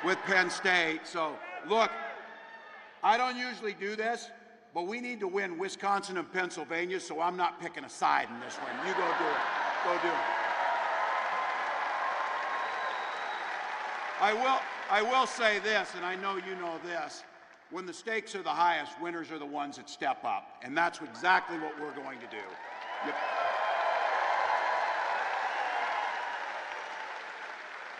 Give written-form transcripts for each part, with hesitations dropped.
with Penn State. So, look, I don't usually do this, but we need to win Wisconsin and Pennsylvania, so I'm not picking a side in this one. You go do it. Go do it. I will say this, and I know you know this. When the stakes are the highest, winners are the ones that step up. And that's exactly what we're going to do.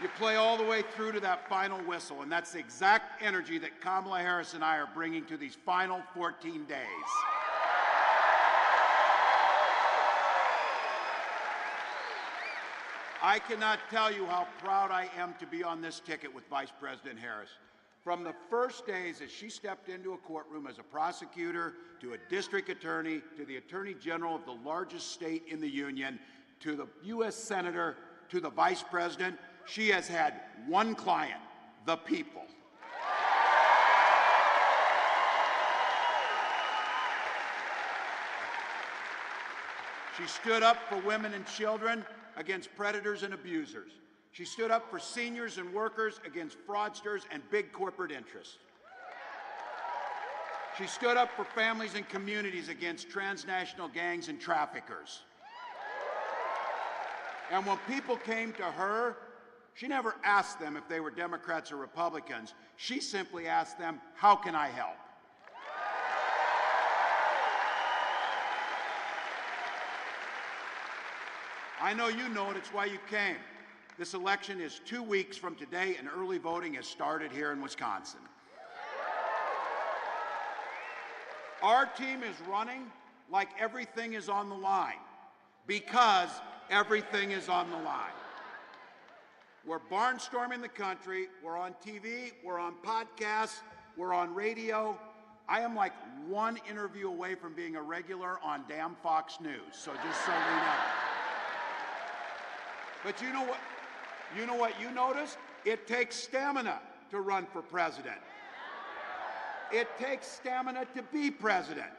You play all the way through to that final whistle, and that's the exact energy that Kamala Harris and I are bringing to these final 14 days. I cannot tell you how proud I am to be on this ticket with Vice President Harris. From the first days as she stepped into a courtroom as a prosecutor, to a district attorney, to the attorney general of the largest state in the union, to the U.S. senator, to the vice president, she has had one client, the people. She stood up for women and children against predators and abusers. She stood up for seniors and workers against fraudsters and big corporate interests. She stood up for families and communities against transnational gangs and traffickers. And when people came to her, she never asked them if they were Democrats or Republicans. She simply asked them, how can I help? I know you know it, it's why you came. This election is 2 weeks from today, and early voting has started here in Wisconsin. Our team is running like everything is on the line, because everything is on the line. We're barnstorming the country. We're on TV. We're on podcasts. We're on radio. I am like one interview away from being a regular on damn Fox News, so just so we know. But you know what? You know what you noticed? It takes stamina to run for president. It takes stamina to be president.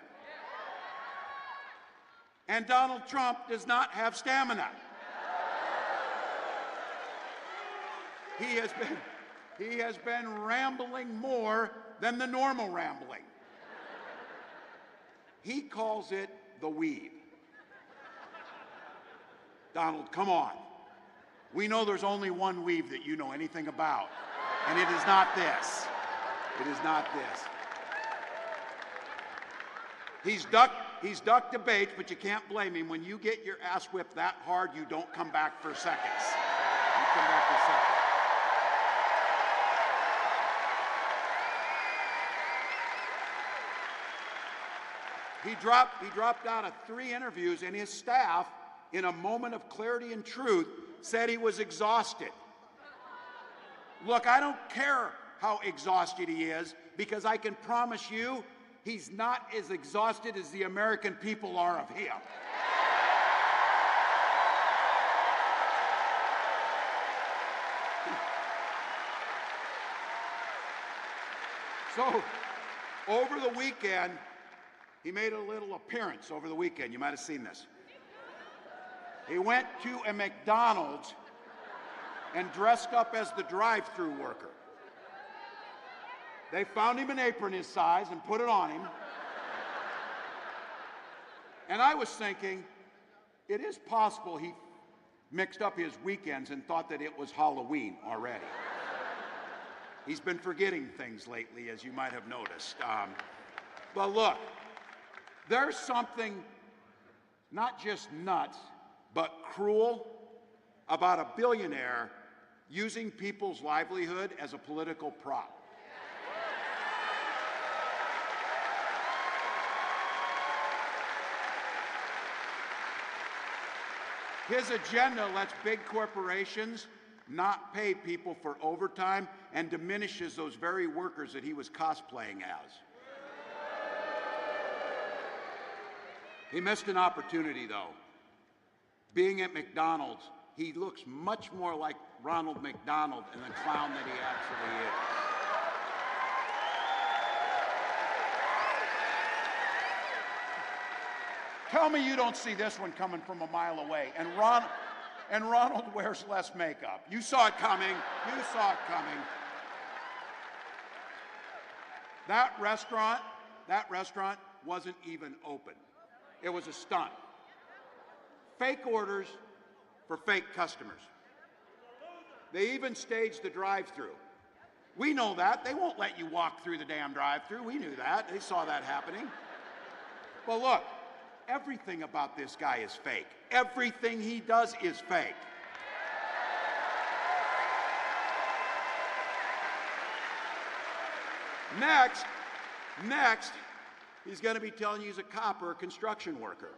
And Donald Trump does not have stamina. He has been rambling more than the normal rambling. He calls it the weave. Donald, come on. We know there's only one weave that you know anything about, and it is not this. It is not this. He's ducked debates, but you can't blame him. When you get your ass whipped that hard, you don't come back for seconds. You come back for seconds. He dropped out of 3 interviews, and his staff, in a moment of clarity and truth, said he was exhausted. Look, I don't care how exhausted he is, because I can promise you he's not as exhausted as the American people are of him. So, over the weekend, he made a little appearance over the weekend. You might have seen this. He went to a McDonald's and dressed up as the drive-thru worker. They found him an apron his size and put it on him. And I was thinking, it is possible he mixed up his weekends and thought that it was Halloween already. He's been forgetting things lately, as you might have noticed. But look, there's something not just nuts, but cruel about a billionaire using people's livelihood as a political prop. His agenda lets big corporations not pay people for overtime and diminishes those very workers that he was cosplaying as. He missed an opportunity, though. Being at McDonald's, he looks much more like Ronald McDonald and the clown that he actually is. Tell me you don't see this one coming from a mile away. And Ronald wears less makeup. You saw it coming. You saw it coming. That restaurant wasn't even open. It was a stunt. Fake orders for fake customers. They even staged the drive-thru. We know that. They won't let you walk through the damn drive-thru. We knew that. They saw that happening. But look, everything about this guy is fake. Everything he does is fake. Next, he's going to be telling you he's a cop or a construction worker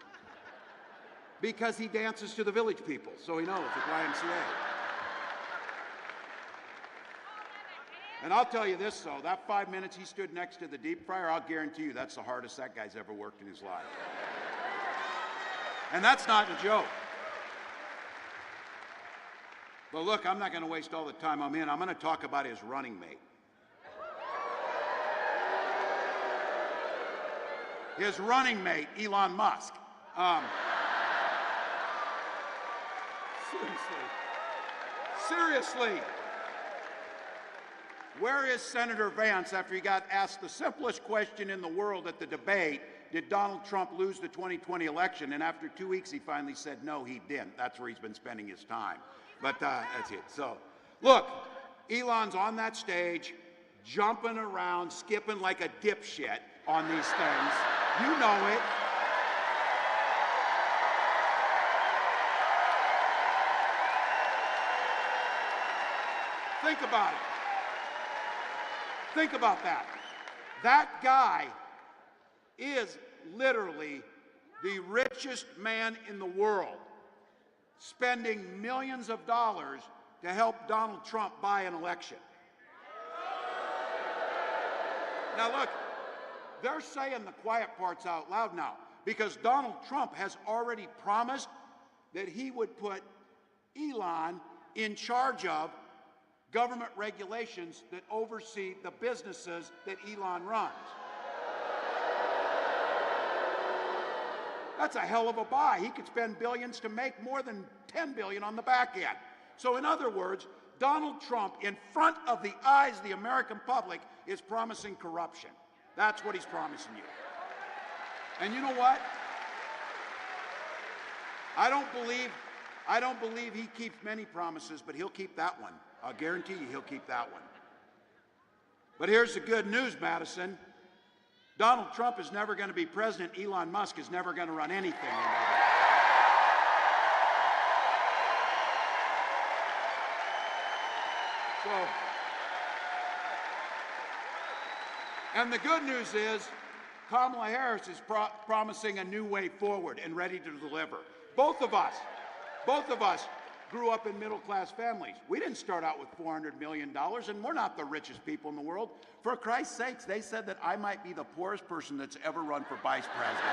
because he dances to the Village People, so he knows it's YMCA. And I'll tell you this, though, that 5 minutes he stood next to the deep fryer, I'll guarantee you that's the hardest that guy's ever worked in his life. And that's not a joke. But look, I'm not going to waste all the time I'm in. I'm going to talk about his running mate. His running mate, Elon Musk. Seriously. Where is Senator Vance after he got asked the simplest question in the world at the debate, did Donald Trump lose the 2020 election? And after 2 weeks, he finally said, no, he didn't. That's where he's been spending his time. But that's it. So, look, Elon's on that stage, jumping around, skipping like a dipshit on these things. You know it. Think about it. Think about that. That guy is literally the richest man in the world, spending millions of dollars to help Donald Trump buy an election. Now look, they're saying the quiet parts out loud now because Donald Trump has already promised that he would put Elon in charge of government regulations that oversee the businesses that Elon runs. That's a hell of a buy. He could spend billions to make more than $10 billion on the back end. So in other words, Donald Trump, in front of the eyes of the American public, is promising corruption. That's what he's promising you. And you know what? I don't believe he keeps many promises, but he'll keep that one. I'll guarantee you he'll keep that one. But here's the good news, Madison. Donald Trump is never going to be president. Elon Musk is never going to run anything in government. So, and the good news is Kamala Harris is promising a new way forward and ready to deliver. Both of us grew up in middle-class families. We didn't start out with $400 million, and we're not the richest people in the world. For Christ's sakes, they said that I might be the poorest person that's ever run for vice president.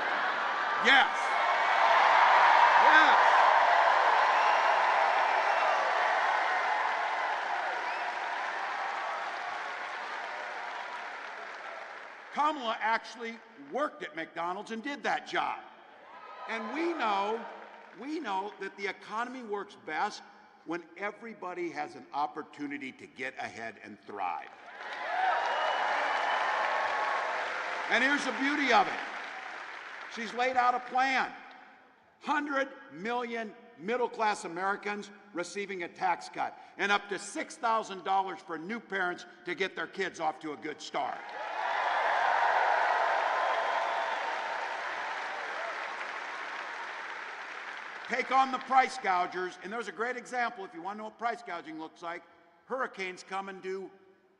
Yes. Yes. Kamala actually worked at McDonald's and did that job. And we know that the economy works best when everybody has an opportunity to get ahead and thrive. And here's the beauty of it. She's laid out a plan. 100 million middle-class Americans receiving a tax cut and up to $6,000 for new parents to get their kids off to a good start. Take on the price gougers, and there's a great example if you want to know what price gouging looks like. Hurricanes coming to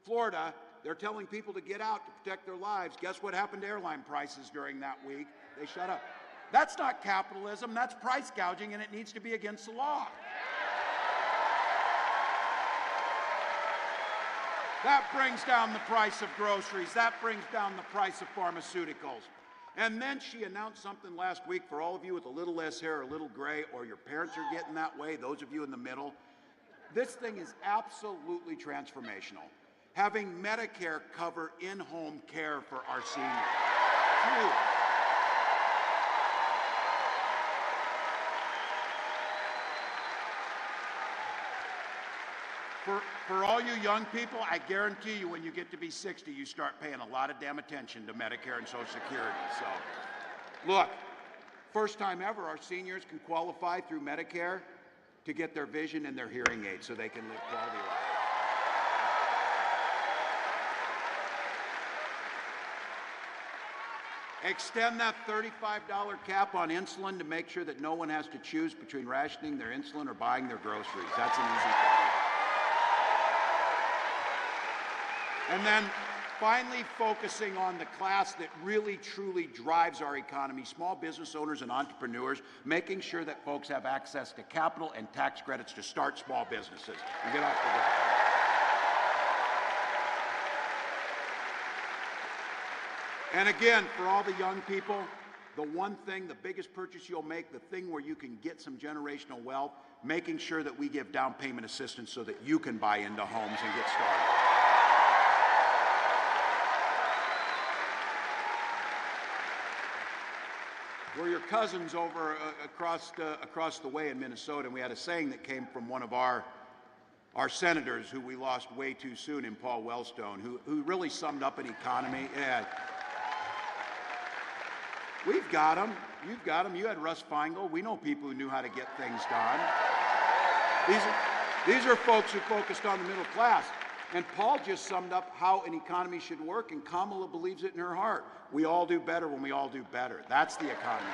Florida. They're telling people to get out to protect their lives. Guess what happened to airline prices during that week? They shut up. That's not capitalism, that's price gouging, and it needs to be against the law. That brings down the price of groceries. That brings down the price of pharmaceuticals. And then she announced something last week for all of you with a little less hair, a little gray, or your parents are getting that way, those of you in the middle. This thing is absolutely transformational. Having Medicare cover in-home care for our seniors. Huge. for all you young people, I guarantee you when you get to be 60, you start paying a lot of damn attention to Medicare and Social Security. So, look, first time ever, our seniors can qualify through Medicare to get their vision and their hearing aids so they can live quality life. Extend that $35 cap on insulin to make sure that no one has to choose between rationing their insulin or buying their groceries. That's an easy thing. And then finally focusing on the class that really truly drives our economy, small business owners and entrepreneurs, making sure that folks have access to capital and tax credits to start small businesses and get off the ground. And again, for all the young people, the one thing, the biggest purchase you'll make, the thing where you can get some generational wealth, making sure that we give down payment assistance so that you can buy into homes and get started. We're your cousins over across the way in Minnesota, and we had a saying that came from one of our senators who we lost way too soon in Paul Wellstone, who really summed up an economy. Yeah. We've got them. You've got them. You had Russ Feingold. We know people who knew how to get things done. These are folks who focused on the middle class. And Paul just summed up how an economy should work, and Kamala believes it in her heart. We all do better when we all do better. That's the economy.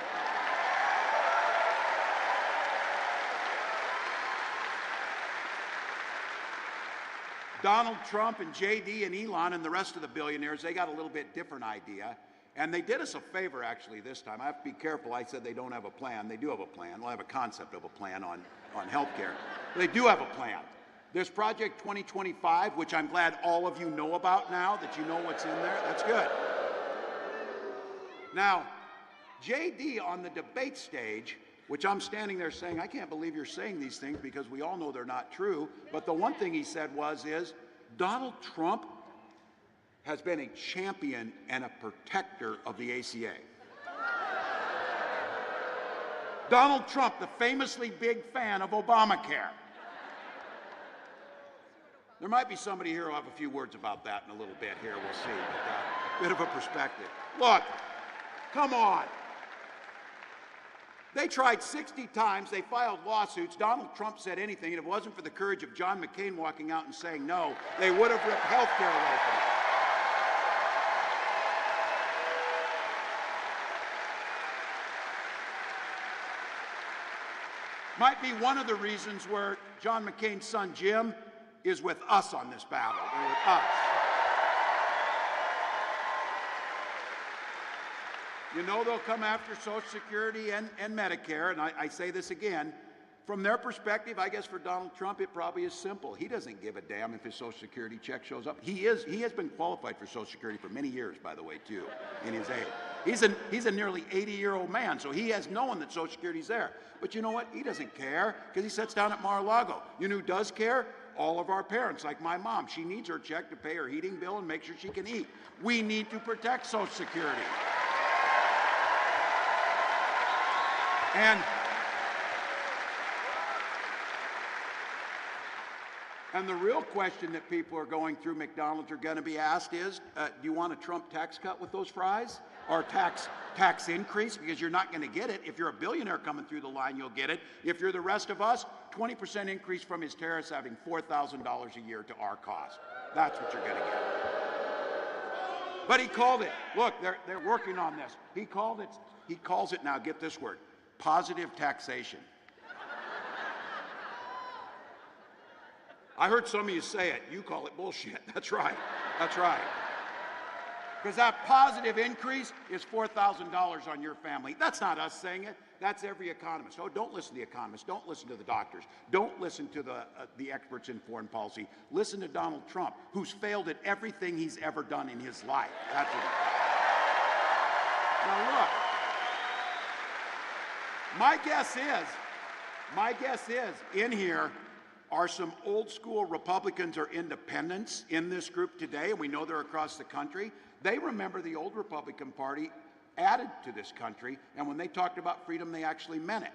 Donald Trump and JD and Elon and the rest of the billionaires, they got a little bit different idea. And they did us a favor, actually, this time. I have to be careful. I said they don't have a plan. They do have a plan. Well, I have a concept of a plan on health care. They do have a plan. There's Project 2025, which I'm glad all of you know about now, that you know what's in there. That's good. Now, JD on the debate stage, which I'm standing there saying, I can't believe you're saying these things because we all know they're not true. But the one thing he said is Donald Trump has been a champion and a protector of the ACA. Donald Trump, the famously big fan of Obamacare. There might be somebody here who'll have a few words about that in a little bit here, we'll see, but bit of a perspective. Look, come on. They tried 60 times, they filed lawsuits, Donald Trump said anything, and if it wasn't for the courage of John McCain walking out and saying no, they would have ripped health care away from him. Might be one of the reasons where John McCain's son Jim is with us on this battle. They're with us. You know they'll come after Social Security and Medicare, and I say this again, from their perspective, I guess for Donald Trump, it probably is simple. He doesn't give a damn if his Social Security check shows up. He has been qualified for Social Security for many years, by the way, too, in his age. He's a nearly 80-year-old man, so he has known that Social Security's there. But you know what? He doesn't care because he sits down at Mar-a-Lago. You know who does care? All of our parents, like my mom. She needs her check to pay her heating bill and make sure she can eat. We need to protect Social Security. And the real question that people are going through McDonald's are going to be asked is, do you want a Trump tax cut with those fries? Or tax increase? Because you're not going to get it. If you're a billionaire coming through the line, you'll get it. If you're the rest of us, 20% increase from his tariffs, having $4,000 a year to our cost. That's what you're going to get. But he called it. Look, they're working on this. He calls it now, get this word, positive taxation. I heard some of you say it. You call it bullshit. That's right. That's right. Because that positive increase is $4,000 on your family. That's not us saying it. That's every economist. Oh, don't listen to the economists. Don't listen to the doctors. Don't listen to the experts in foreign policy. Listen to Donald Trump, who's failed at everything he's ever done in his life. That's it. Now look, my guess is in here are some old school Republicans or independents in this group today, and we know they're across the country. They remember the old Republican Party added to this country, and when they talked about freedom, they actually meant it.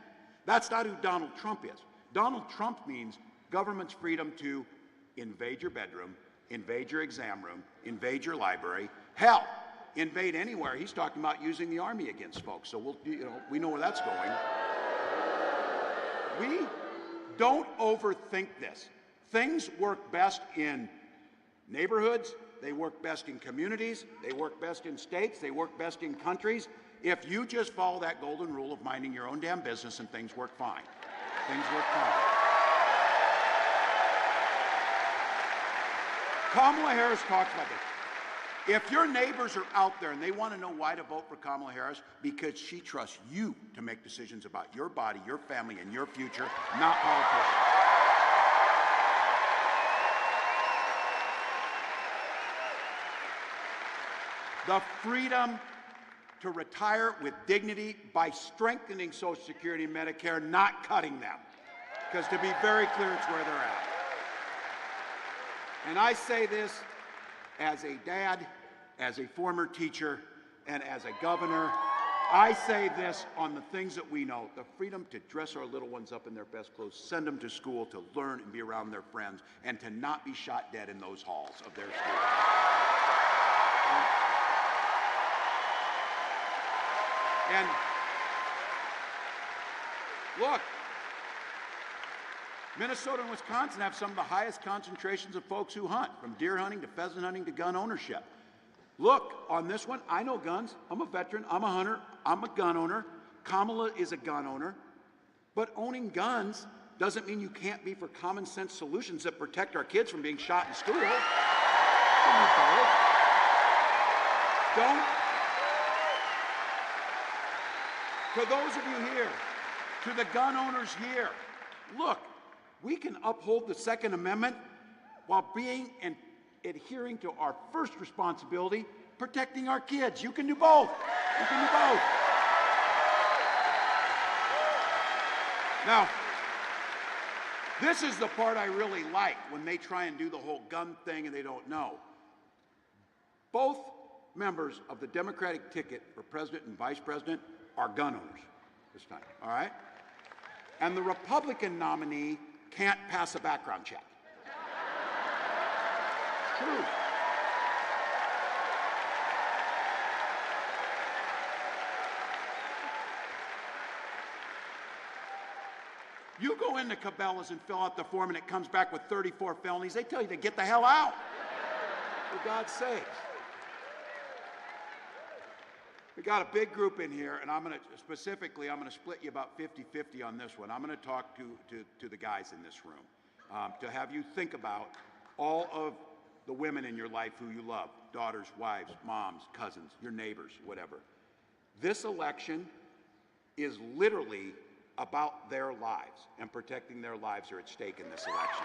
That's not who Donald Trump is. Donald Trump means government's freedom to invade your bedroom, invade your exam room, invade your library, hell, invade anywhere. He's talking about using the army against folks, so we know where that's going. We don't overthink this. Things work best in neighborhoods, they work best in communities, they work best in states, they work best in countries. If you just follow that golden rule of minding your own damn business, and things work fine. Things work fine. Kamala Harris talks about this. If your neighbors are out there and they want to know why to vote for Kamala Harris, because she trusts you to make decisions about your body, your family, and your future, not politicians. The freedom to retire with dignity by strengthening Social Security and Medicare, not cutting them. Because to be very clear, it's where they're at. And I say this as a dad, as a former teacher, and as a governor. I say this on the things that we know: the freedom to dress our little ones up in their best clothes, send them to school to learn and be around their friends, and to not be shot dead in those halls of their school. And look, Minnesota and Wisconsin have some of the highest concentrations of folks who hunt, from deer hunting to pheasant hunting to gun ownership. Look, on this one, I know guns. I'm a veteran. I'm a hunter. I'm a gun owner. Kamala is a gun owner. But owning guns doesn't mean you can't be for common sense solutions that protect our kids from being shot in school. Don't. To those of you here, to the gun owners here, look, we can uphold the Second Amendment while being and adhering to our first responsibility, protecting our kids. You can do both. You can do both. Now, this is the part I really like, when they try and do the whole gun thing and they don't know. Both members of the Democratic ticket for president and vice president are gun owners this time, all right? And the Republican nominee can't pass a background check. True. You go into Cabela's and fill out the form and it comes back with 34 felonies. They tell you to get the hell out, for God's sakes. We got a big group in here, and I'm going to split you about 50-50 on this one. I'm going to talk to the guys in this room, to have you think about all of the women in your life who you love: daughters, wives, moms, cousins, your neighbors, whatever. This election is literally about their lives, and protecting their lives are at stake in this election.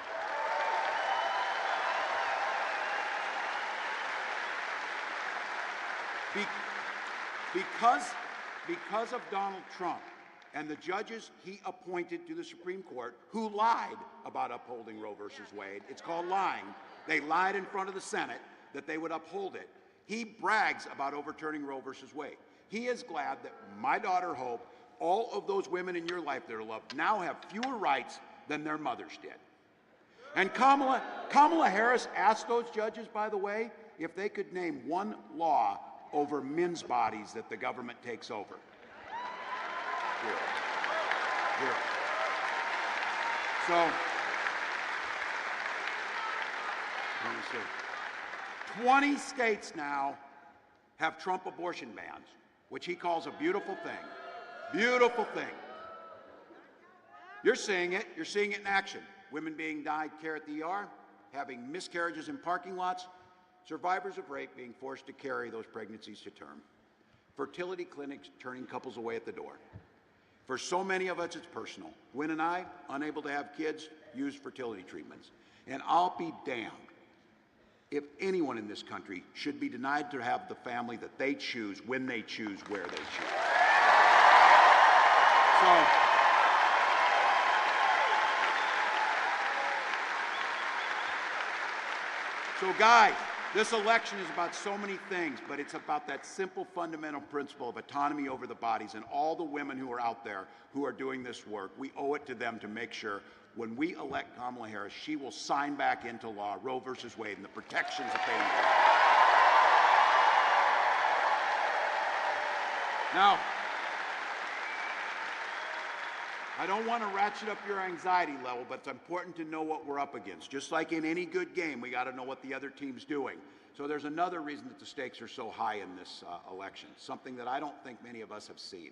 Because of Donald Trump and the judges he appointed to the Supreme Court, who lied about upholding Roe versus Wade. It's called lying. They lied in front of the Senate that they would uphold it. He brags about overturning Roe versus Wade. He is glad that my daughter Hope, all of those women in your life that are loved, now have fewer rights than their mothers did. And Kamala Harris asked those judges, by the way, if they could name one law over men's bodies that the government takes over. Zero. So, let me see. 20 states now have Trump abortion bans, which he calls a beautiful thing. Beautiful thing. You're seeing it. You're seeing it in action. Women being denied care at the ER, having miscarriages in parking lots, survivors of rape being forced to carry those pregnancies to term, fertility clinics turning couples away at the door. For so many of us, it's personal. Gwen and I, unable to have kids, use fertility treatments. And I'll be damned if anyone in this country should be denied to have the family that they choose, when they choose, where they choose. So guys, this election is about so many things, but it's about that simple fundamental principle of autonomy over the bodies. And all the women who are out there who are doing this work, we owe it to them to make sure when we elect Kamala Harris, she will sign back into law Roe versus Wade and the protections that they need. Now, I don't want to ratchet up your anxiety level, but it's important to know what we're up against. Just like in any good game, we got to know what the other team's doing. So there's another reason that the stakes are so high in this election, something that I don't think many of us have seen.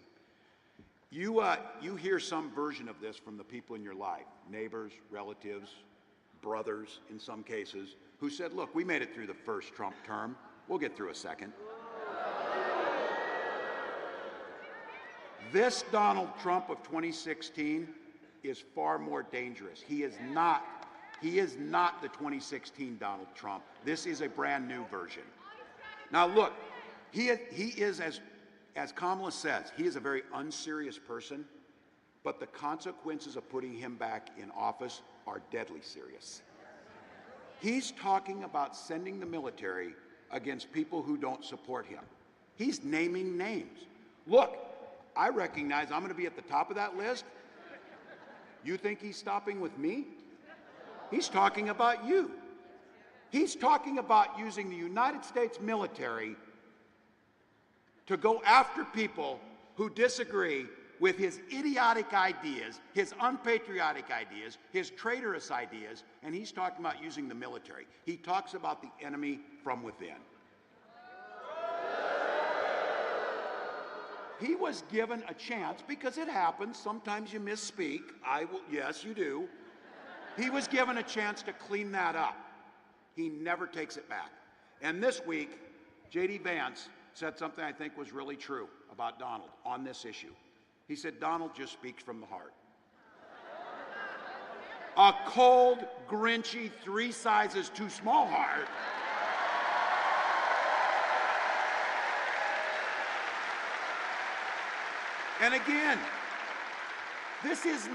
You hear some version of this from the people in your life, neighbors, relatives, brothers in some cases, who said, look, we made it through the first Trump term. We'll get through a second. This Donald Trump of 2016 is far more dangerous. He is not the 2016 Donald Trump. This is a brand new version. Now look, he is, as Kamala says, he is a very unserious person, but the consequences of putting him back in office are deadly serious. He's talking about sending the military against people who don't support him. He's naming names. Look, I recognize I'm going to be at the top of that list. You think he's stopping with me? He's talking about you. He's talking about using the United States military to go after people who disagree with his idiotic ideas, his unpatriotic ideas, his traitorous ideas, and he's talking about using the military. He talks about the enemy from within. He was given a chance, because it happens, sometimes you misspeak, yes you do. He was given a chance to clean that up. He never takes it back. And this week, J.D. Vance said something I think was really true about Donald on this issue. He said, Donald just speaks from the heart. A cold, grinchy, 3 sizes too small heart. And again, this is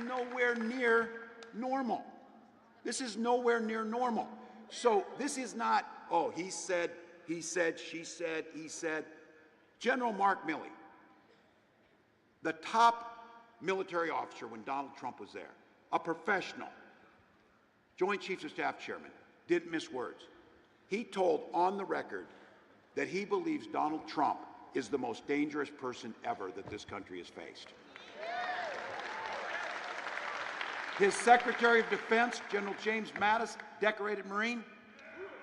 nowhere near normal. This is nowhere near normal. So this is not, oh, he said, she said, he said. General Mark Milley, the top military officer when Donald Trump was there, a professional, Joint Chiefs of Staff chairman, didn't miss words. He told on the record that he believes Donald Trump is the most dangerous person ever that this country has faced. His Secretary of Defense, General James Madison, decorated Marine,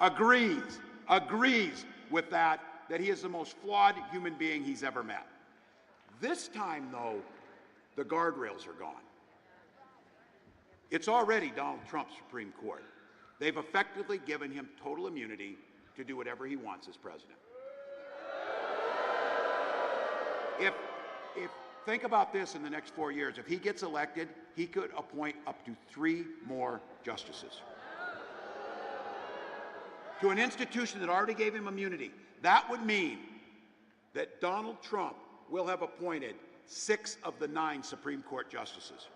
agrees with that he is the most flawed human being he's ever met. This time, though, the guardrails are gone. It's already Donald Trump's Supreme Court. They've effectively given him total immunity to do whatever he wants as president. If think about this in the next 4 years. If he gets elected, he could appoint up to 3 more justices to an institution that already gave him immunity. That would mean that Donald Trump will have appointed 6 of the 9 Supreme Court justices.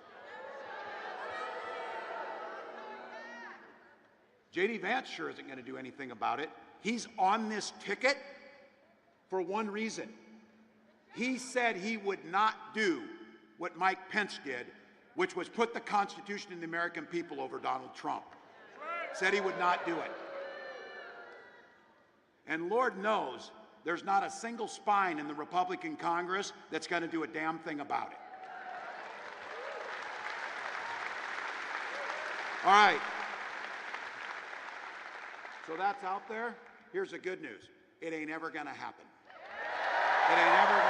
J.D. Vance sure isn't going to do anything about it. He's on this ticket for one reason. He said he would not do what Mike Pence did, which was put the Constitution and the American people over Donald Trump. Said he would not do it. And Lord knows there's not a single spine in the Republican Congress that's going to do a damn thing about it. All right. So that's out there. Here's the good news. It ain't ever going to happen. It ain't ever going to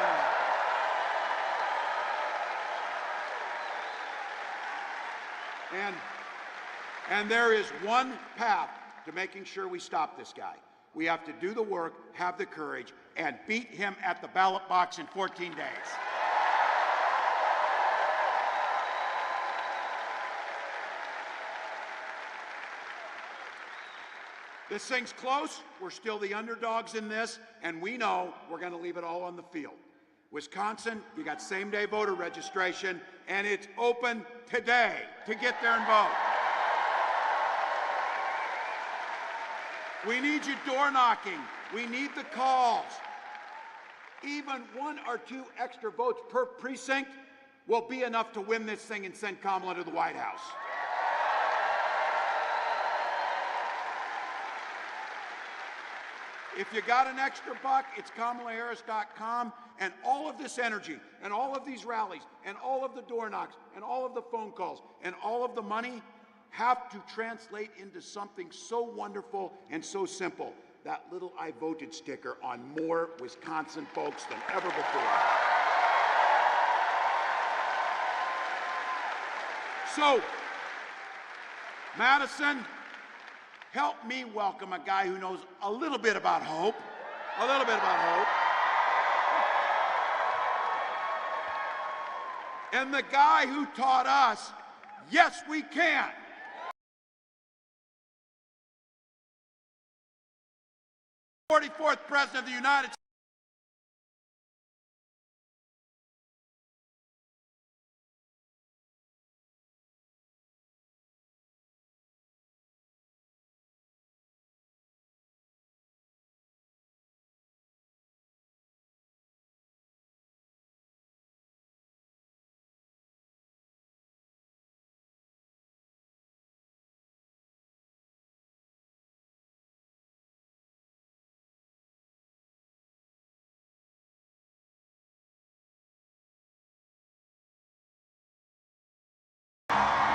happen. And there is one path to making sure we stop this guy. We have to do the work, have the courage, and beat him at the ballot box in 14 days. This thing's close. We're still the underdogs in this, and we know we're going to leave it all on the field. Wisconsin, you got same-day voter registration, and it's open today to get there and vote. We need you door knocking. We need the calls. Even 1 or 2 extra votes per precinct will be enough to win this thing and send Kamala to the White House. If you got an extra buck, it's KamalaHarris.com, and all of this energy, and all of these rallies, and all of the door knocks, and all of the phone calls, and all of the money have to translate into something so wonderful and so simple. That little I voted sticker on more Wisconsin folks than ever before. So, Madison, help me welcome a guy who knows a little bit about hope. A little bit about hope. And the guy who taught us, yes, we can. 44th President of the United States.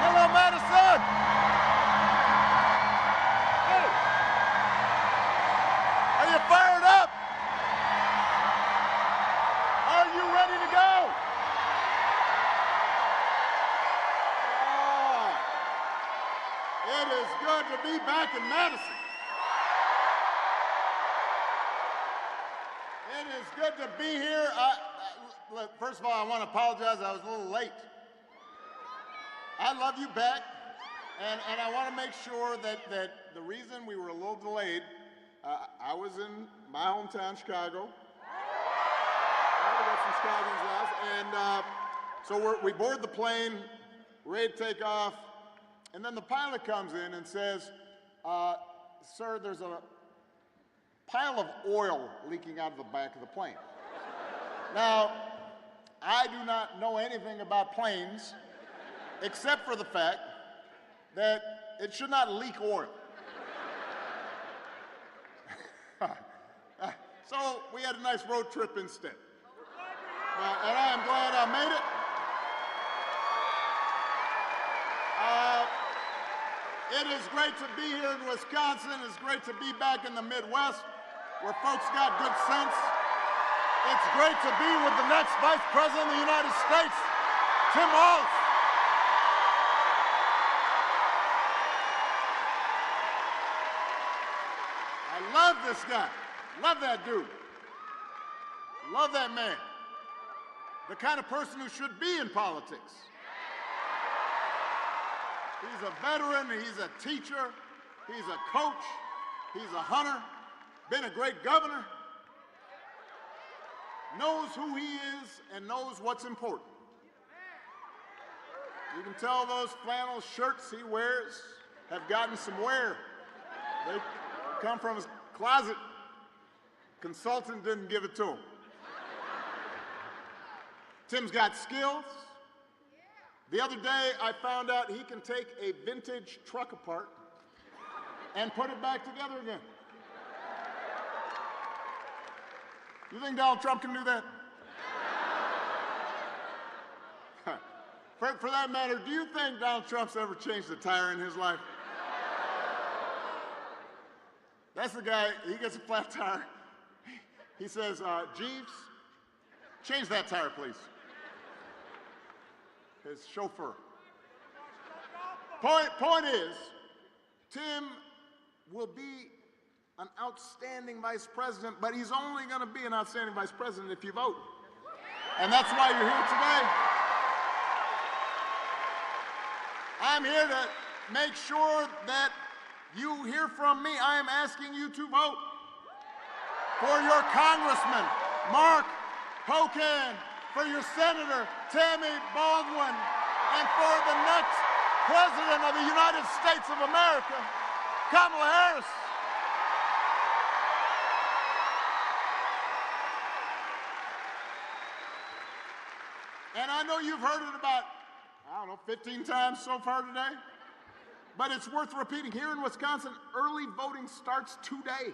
Hello, Madison! Hey! Are you fired up? Are you ready to go? Oh, it is good to be back in Madison. It is good to be here. First of all, I want to apologize. I was a little late. I love you back, and I want to make sure that the reason we were a little delayed, I was in my hometown, Chicago. I got some Chicagoans last, and so we board the plane, ready to take off, and then the pilot comes in and says, sir, there's a pile of oil leaking out of the back of the plane. Now, I do not know anything about planes, except for the fact that it should not leak oil. So we had a nice road trip instead. And I am glad I made it. It is great to be here in Wisconsin. It's great to be back in the Midwest, where folks got good sense. It's great to be with the next Vice President of the United States, Tim Walz. I love this guy. Love that dude. Love that man. The kind of person who should be in politics. He's a veteran, he's a teacher, he's a coach, he's a hunter, been a great governor, knows who he is and knows what's important. You can tell those flannel shirts he wears have gotten some wear. They come from his closet. Consultant didn't give it to him. Tim's got skills. The other day, I found out he can take a vintage truck apart and put it back together again. You think Donald Trump can do that? For that matter, do you think Donald Trump's ever changed a tire in his life? That's the guy, he gets a flat tire. He says, Jeeves, change that tire, please. His chauffeur. Point is, Tim will be an outstanding vice president, but he's only going to be an outstanding vice president if you vote. And that's why you're here today. I'm here to make sure that you hear from me. I am asking you to vote for your congressman, Mark Pocan, for your Senator, Tammy Baldwin, and for the next President of the United States of America, Kamala Harris. And I know you've heard it about, I don't know, 15 times so far today. But it's worth repeating. Here in Wisconsin, early voting starts today.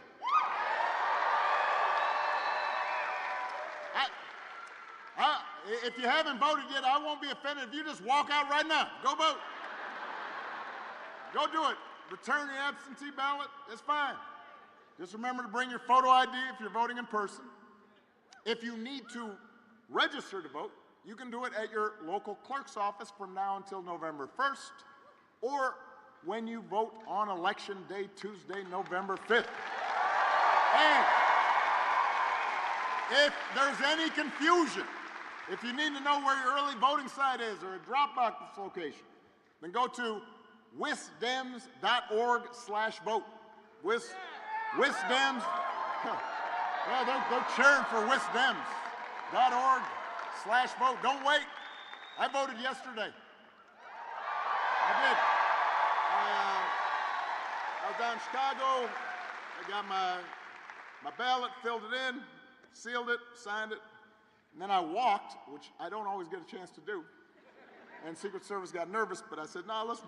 If you haven't voted yet, I won't be offended if you just walk out right now. Go vote. Go do it. Return the absentee ballot. It's fine. Just remember to bring your photo ID if you're voting in person. If you need to register to vote, you can do it at your local clerk's office from now until November 1st, or when you vote on Election Day, Tuesday, November 5th. And if there's any confusion, if you need to know where your early voting site is or a drop-box location, then go to wisdems.org/vote. Wisdems. Well, they're cheering for wisdems.org/vote. Don't wait. I voted yesterday. I did. I was down in Chicago. I got my ballot, filled it in, sealed it, signed it, and then I walked, which I don't always get a chance to do. And Secret Service got nervous, but I said, no, let's